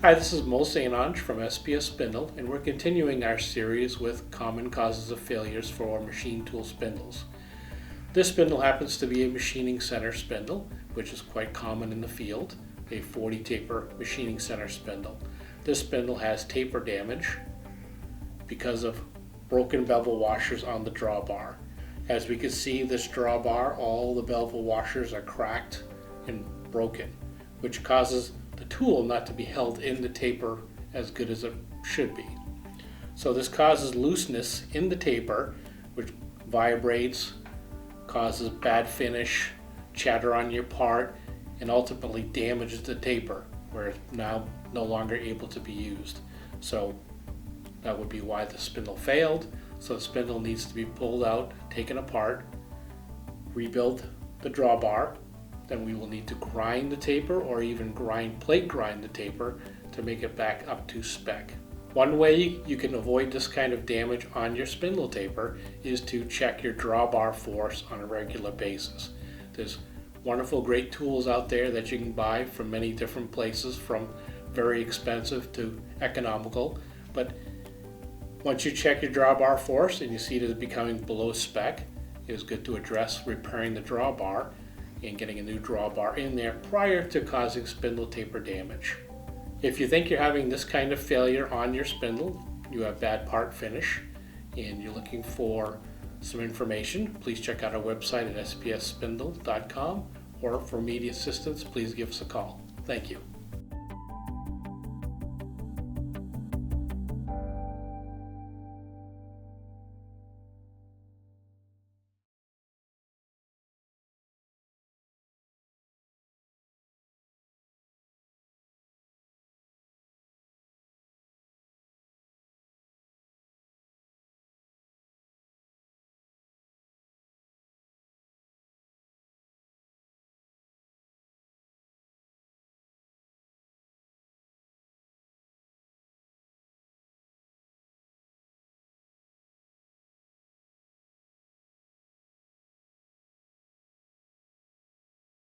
Hi, this is Mo St. from SPS Spindle, and we're continuing our series with common causes of failures for machine tool spindles. This spindle happens to be a machining center spindle, which is quite common in the field, a 40 taper machining center spindle. This spindle has taper damage because of broken bevel washers on the drawbar. As we can see, this drawbar, all the bevel washers are cracked and broken, which causes the tool not to be held in the taper as good as it should be. So this causes looseness in the taper, which vibrates, causes bad finish, chatter on your part, and ultimately damages the taper, where it's now no longer able to be used. So that would be why the spindle failed. So the spindle needs to be pulled out, taken apart, rebuild the drawbar. Then we will need to grind the taper or even plate grind the taper to make it back up to spec. One way you can avoid this kind of damage on your spindle taper is to check your drawbar force on a regular basis. There's wonderful, great tools out there that you can buy from many different places, from very expensive to economical. But once you check your drawbar force and you see it is becoming below spec, it is good to address repairing the drawbar and getting a new drawbar in there prior to causing spindle taper damage. If you think you're having this kind of failure on your spindle, you have bad part finish, and you're looking for some information, please check out our website at spsspindle.com, or for immediate assistance, please give us a call. Thank you.